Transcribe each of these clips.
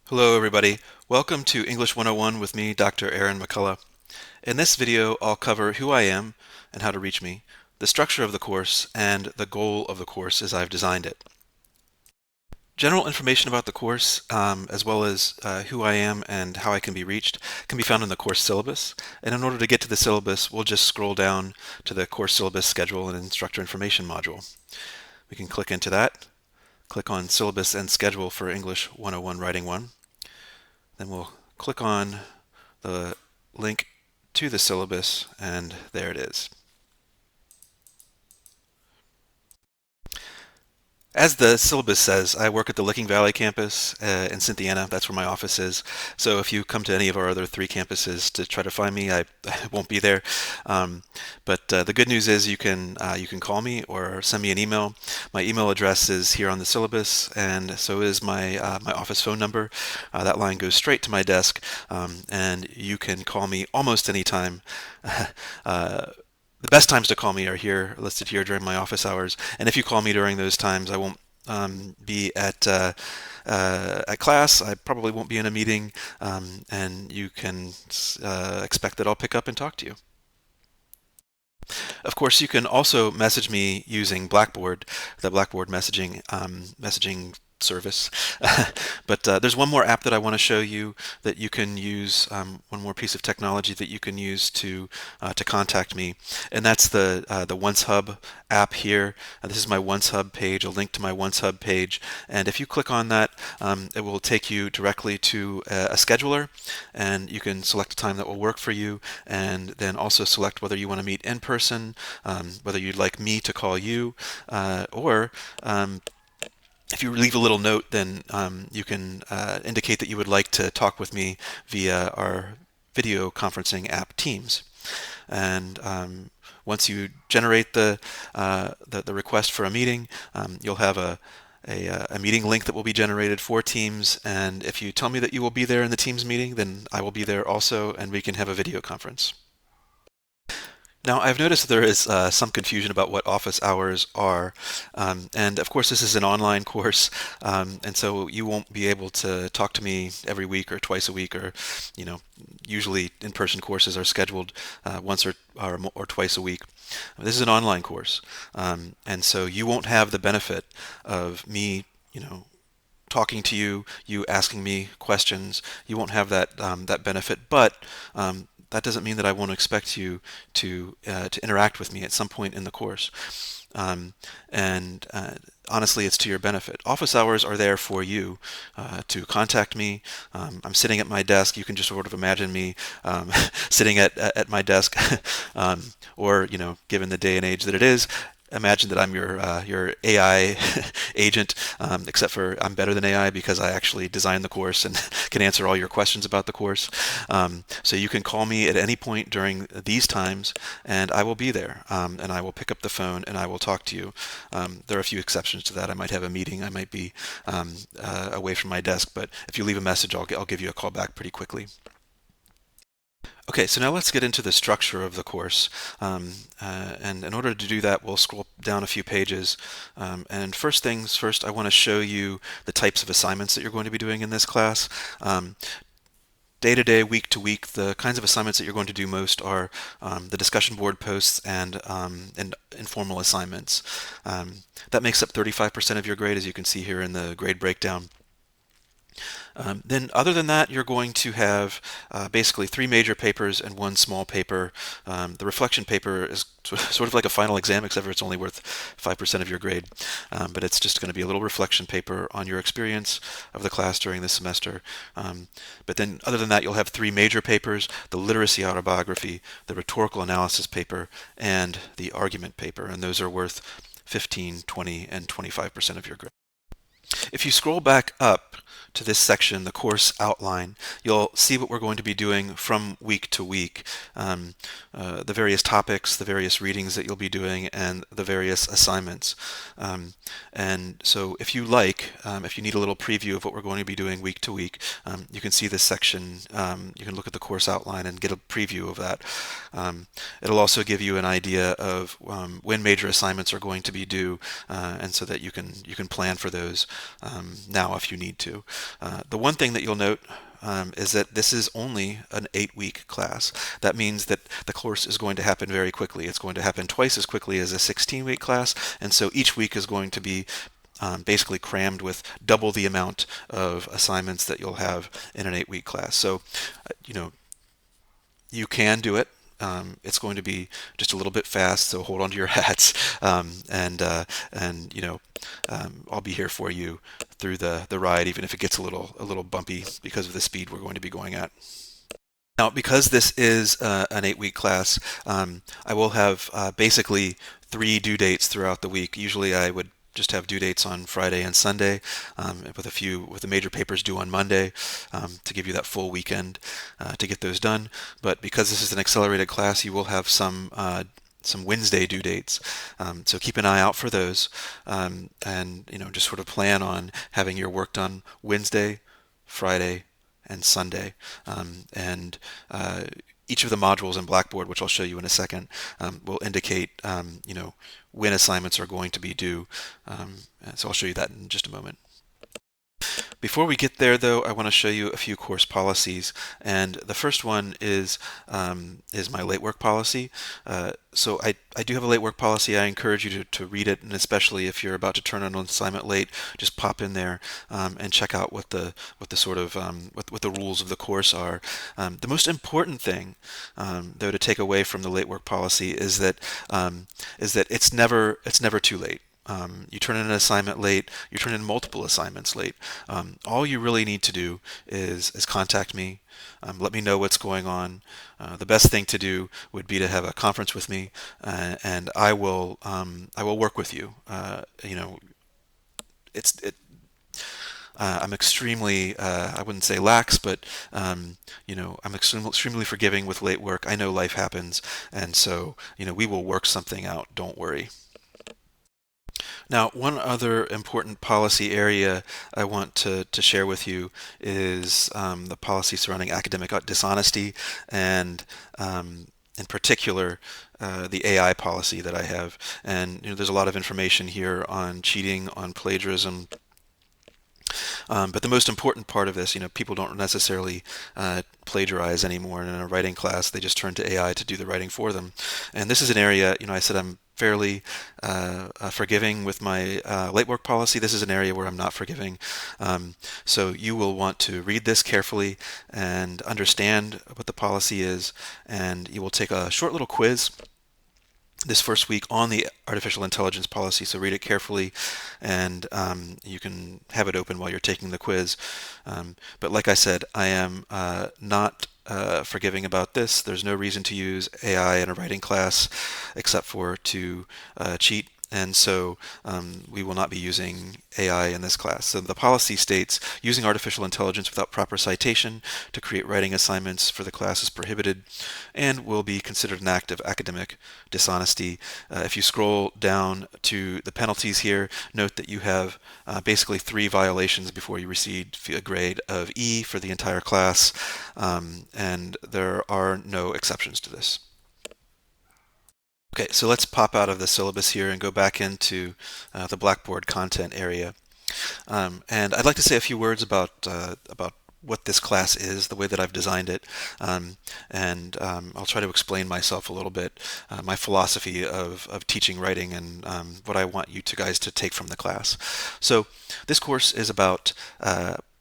Hello everybody. Welcome to English 101 with me, Dr. Aaron McCullough. In this video, I'll cover who I am and how to reach me, the structure of the course, and the goal of the course as I've designed it. General information about the course, as well as who I am and how I can be reached, can be found in the course syllabus. And in order to get to the syllabus, we'll just scroll down to the course syllabus schedule and instructor information module. We can click into that, click on syllabus and schedule for English 101 Writing 1. Then we'll click on the link to the syllabus, and there it is. As the syllabus says, I work at the Licking Valley campus in Cynthiana. That's where my office is. So if you come to any of our other three campuses to try to find me, I won't be there. But the good news is you can call me or send me an email. My email address is here on the syllabus, and so is my office phone number. That line goes straight to my desk, and you can call me almost any time. The best times to call me are here, listed here during my office hours. And if you call me during those times, I won't be at class. I probably won't be in a meeting, and you can expect that I'll pick up and talk to you. Of course, you can also message me using Blackboard, the Blackboard messaging service. But there's one more app that I want to show you that you can use, one more piece of technology that you can use to contact me, and that's the OnceHub app here. This is my OnceHub page, a link to my OnceHub page, and if you click on that, it will take you directly to a scheduler, and you can select a time that will work for you, and then also select whether you want to meet in person, whether you'd like me to call you, or if you leave a little note, then you can indicate that you would like to talk with me via our video conferencing app Teams. And once you generate the request for a meeting, you'll have a meeting link that will be generated for Teams. And if you tell me that you will be there in the Teams meeting, then I will be there also, and we can have a video conference. Now, I've noticed there is some confusion about what office hours are, and of course this is an online course, and so you won't be able to talk to me every week or twice a week, or usually in-person courses are scheduled once or twice a week. This is an online course, and so you won't have the benefit of me, talking to you, you asking me questions. You won't have that benefit, but that doesn't mean that I won't expect you to interact with me at some point in the course. And honestly, it's to your benefit. Office hours are there for you to contact me. I'm sitting at my desk. You can just sort of imagine me sitting at my desk, or given the day and age that it is, imagine that I'm your AI agent, except for I'm better than AI because I actually designed the course and can answer all your questions about the course. So you can call me at any point during these times, and I will be there, and I will pick up the phone and I will talk to you. There are a few exceptions to that. I might have a meeting. I might be away from my desk, but if you leave a message, I'll give you a call back pretty quickly. Okay, so now let's get into the structure of the course. And in order to do that, we'll scroll down a few pages. And first things first, I want to show you the types of assignments that you're going to be doing in this class. Day to day, week to week, the kinds of assignments that you're going to do most are the discussion board posts and informal assignments. That makes up 35% of your grade, as you can see here in the grade breakdown. Then other than that, you're going to have basically 3 major papers and 1 small paper. The reflection paper is sort of like a final exam, except for it's only worth 5% of your grade. But it's just going to be a little reflection paper on your experience of the class during this semester. But then other than that, you'll have 3 major papers: the literacy autobiography, the rhetorical analysis paper, and the argument paper. And those are worth 15, 20, and 25% of your grade. If you scroll back up to this section, the course outline, you'll see what we're going to be doing from week to week. The various topics, the various readings that you'll be doing, and the various assignments. And so if you if you need a little preview of what we're going to be doing week to week, you can see this section. You can look at the course outline and get a preview of that. It'll also give you an idea of when major assignments are going to be due, and so that you can plan for those now if you need to. The one thing that you'll note is that this is only an 8-week class. That means that the course is going to happen very quickly. It's going to happen twice as quickly as a 16-week class, and so each week is going to be basically crammed with double the amount of assignments that you'll have in an 8-week class. So, you can do it. It's going to be just a little bit fast, so hold on to your hats, and I'll be here for you through the ride, even if it gets a little bumpy because of the speed we're going to be going at. Now, because this is an 8-week class, I will have basically 3 due dates throughout the week. Usually, I would just have due dates on Friday and Sunday, with the major papers due on Monday, to give you that full weekend to get those done. But because this is an accelerated class, you will have some Wednesday due dates. So keep an eye out for those, and just sort of plan on having your work done Wednesday, Friday, and Sunday. And each of the modules in Blackboard, which I'll show you in a second, will indicate when assignments are going to be due. So I'll show you that in just a moment. Before we get there, though, I want to show you a few course policies, and the first one is my late work policy. So I do have a late work policy. I encourage you to read it, and especially if you're about to turn in an assignment late, just pop in there and check out what the sort of what the rules of the course are. The most important thing, though, to take away from the late work policy is that it's never too late. You turn in an assignment late, you turn in multiple assignments late. All you really need to do is contact me, let me know what's going on. The best thing to do would be to have a conference with me, and I will work with you. It's it. I'm extremely, I wouldn't say lax, but I'm extremely forgiving with late work. I know life happens, and so we will work something out. Don't worry. Now, one other important policy area I want to share with you is the policy surrounding academic dishonesty, and in particular, the AI policy that I have. And there's a lot of information here on cheating, on plagiarism. But the most important part of this, people don't necessarily plagiarize anymore in a writing class. They just turn to AI to do the writing for them. And this is an area, I said I'm fairly forgiving with my late work policy. This is an area where I'm not forgiving. So you will want to read this carefully and understand what the policy is, and you will take a short little quiz this first week on the artificial intelligence policy. So read it carefully, and you can have it open while you're taking the quiz. But like I said, I am not forgiving about this. There's no reason to use AI in a writing class except for to cheat. And so we will not be using AI in this class. So the policy states, using artificial intelligence without proper citation to create writing assignments for the class is prohibited and will be considered an act of academic dishonesty. If you scroll down to the penalties here, note that you have basically 3 violations before you receive a grade of E for the entire class, and there are no exceptions to this. Okay, so let's pop out of the syllabus here and go back into the Blackboard content area. And I'd like to say a few words about what this class is, the way that I've designed it, and I'll try to explain myself a little bit, my philosophy of teaching writing, and what I want you guys to take from the class. So this course is about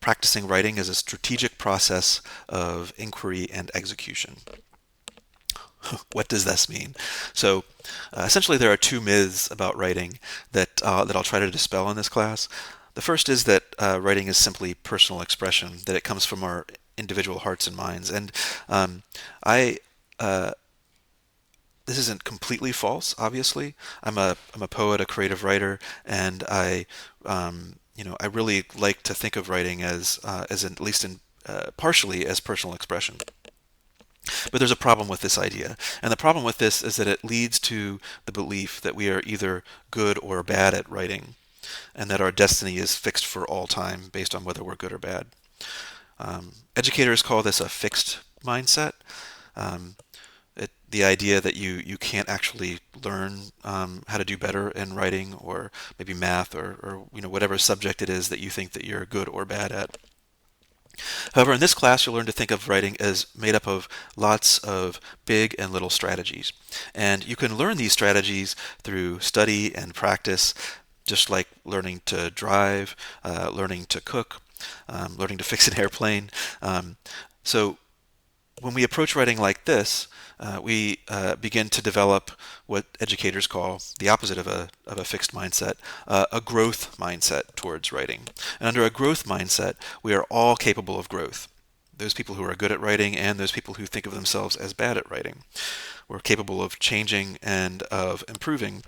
practicing writing as a strategic process of inquiry and execution. What does this mean? So essentially there are 2 myths about writing that I'll try to dispel in this class. The first is that writing is simply personal expression, that it comes from our individual hearts and minds. And I this isn't completely false, obviously. I'm a poet, a creative writer, and I really like to think of writing as at least in partially as personal expression. But there's a problem with this idea. And the problem with this is that it leads to the belief that we are either good or bad at writing, and that our destiny is fixed for all time based on whether we're good or bad. Educators call this a fixed mindset. The idea that you can't actually learn how to do better in writing, or maybe math, or whatever subject it is that you think that you're good or bad at. However, in this class, you'll learn to think of writing as made up of lots of big and little strategies. And you can learn these strategies through study and practice, just like learning to drive, learning to cook, learning to fix an airplane. So when we approach writing like this, we begin to develop what educators call the opposite of a fixed mindset, a growth mindset towards writing. And under a growth mindset, we are all capable of growth. Those people who are good at writing and those people who think of themselves as bad at writing. We're capable of changing and of improving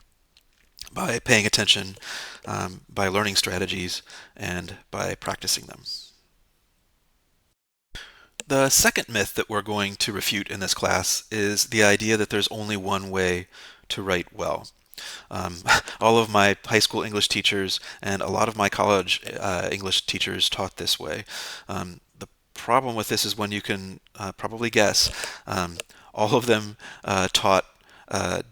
by paying attention, by learning strategies, and by practicing them. The second myth that we're going to refute in this class is the idea that there's only one way to write well. Um, all of my high school English teachers and a lot of my college English teachers taught this way. The problem with this is one you can probably guess. All of them taught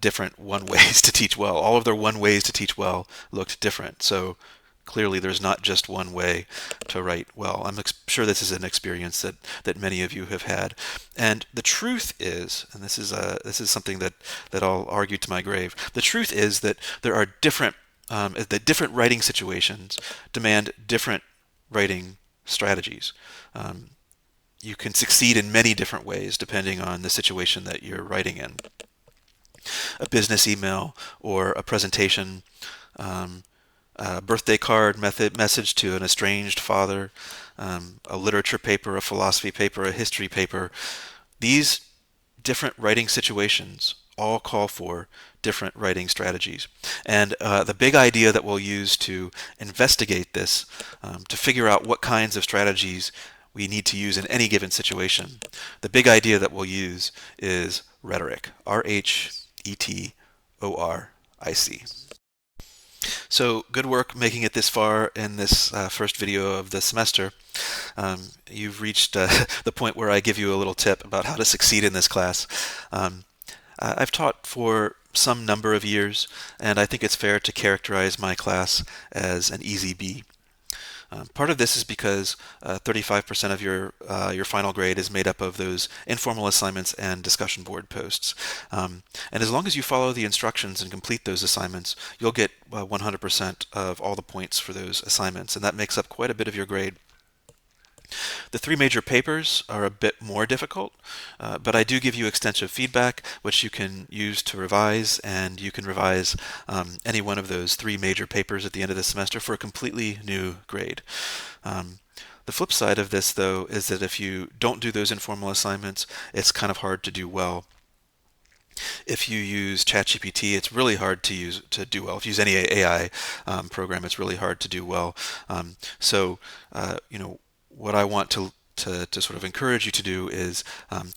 different one ways to teach well. All of their one ways to teach well looked different. So clearly there's not just one way to write well. I'm sure this is an experience that many of you have had. And the truth is, and this is something that I'll argue to my grave, the truth is that there are that different writing situations demand different writing strategies. You can succeed in many different ways depending on the situation that you're writing in. A business email or a presentation, a birthday card message to an estranged father, a literature paper, a philosophy paper, a history paper. These different writing situations all call for different writing strategies. And the big idea that we'll use to investigate this, to figure out what kinds of strategies we need to use in any given situation, the big idea that we'll use is rhetoric. Rhetoric. So good work making it this far in this first video of the semester. You've reached the point where I give you a little tip about how to succeed in this class. I've taught for some number of years, and I think it's fair to characterize my class as an easy B. Part of this is because 35% of your final grade is made up of those informal assignments and discussion board posts. And as long as you follow the instructions and complete those assignments, you'll get 100% of all the points for those assignments, and that makes up quite a bit of your grade. The three major papers are a bit more difficult, but I do give you extensive feedback, which you can use to revise, and you can revise any one of those three major papers at the end of the semester for a completely new grade. The flip side of this, though, is that if you don't do those informal assignments, it's kind of hard to do well. If you use ChatGPT, it's really hard to do well. If you use any AI program, it's really hard to do well. So, what I want to sort of encourage you to do is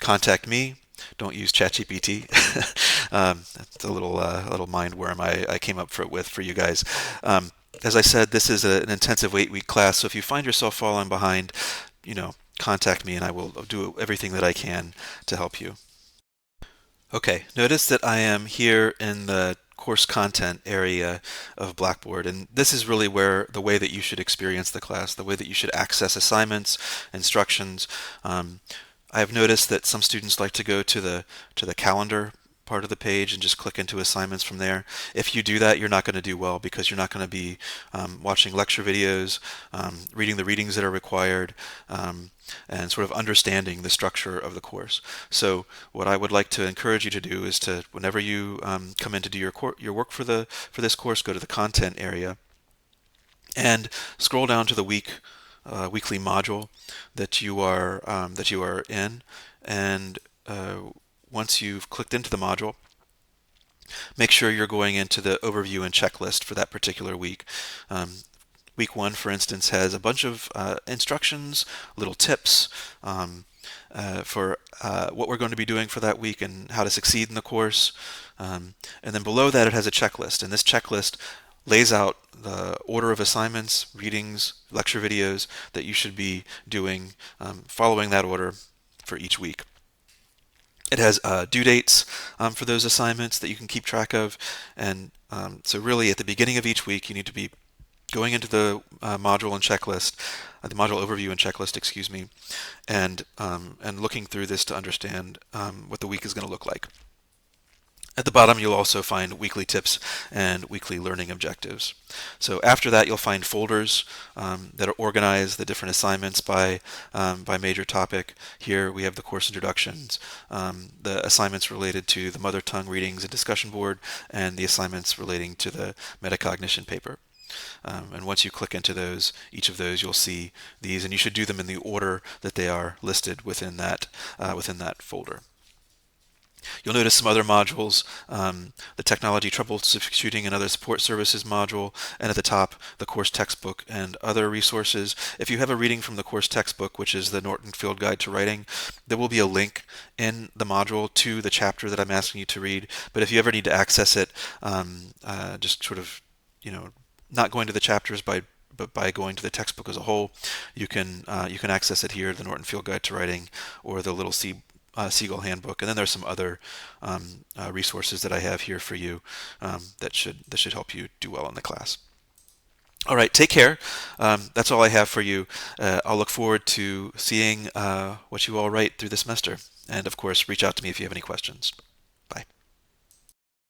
contact me. Don't use ChatGPT. That's a little mind worm I came up with for you guys. As I said, this is an intensive 8-week class, so if you find yourself falling behind, contact me and I will do everything that I can to help you. Okay, notice that I am here in the course content area of Blackboard, and this is really where the way that you should experience the class, the way that you should access assignments, instructions. I've noticed that some students like to go to the calendar part of the page and just click into assignments from there. If you do that, you're not going to do well because you're not going to be watching lecture videos, reading the readings that are required, and sort of understanding the structure of the course. So what I would like to encourage you to do is to, whenever you come in to do your work for this course, go to the content area and scroll down to the weekly module that you are in, and once you've clicked into the module, make sure you're going into the overview and checklist for that particular week. Week 1, for instance, has a bunch of instructions, little tips for what we're going to be doing for that week and how to succeed in the course. And then below that, it has a checklist, and this checklist lays out the order of assignments, readings, lecture videos that you should be doing, following that order for each week. It has due dates for those assignments that you can keep track of, and so really at the beginning of each week you need to be going into the module and checklist, the module overview and checklist, excuse me, and looking through this to understand what the week is going to look like. At the bottom, you'll also find weekly tips and weekly learning objectives. So after that, you'll find folders that organize the different assignments by major topic. Here we have the course introductions, the assignments related to the mother tongue readings and discussion board, and the assignments relating to the metacognition paper. And once you click into those, each of those, you'll see these, and you should do them in the order that they are listed within that folder. You'll notice some other modules, the technology troubleshooting and other support services module, and at the top, the course textbook and other resources. If you have a reading from the course textbook, which is the Norton Field Guide to Writing, there will be a link in the module to the chapter that I'm asking you to read. But if you ever need to access it, just sort of, not going to the chapters but by going to the textbook as a whole, you can access it here, the Norton Field Guide to Writing, or the Little Seagull Handbook, and then there's some other resources that I have here for you that should help you do well in the class. All right, take care. That's all I have for you. I'll look forward to seeing what you all write through the semester, and of course, reach out to me if you have any questions.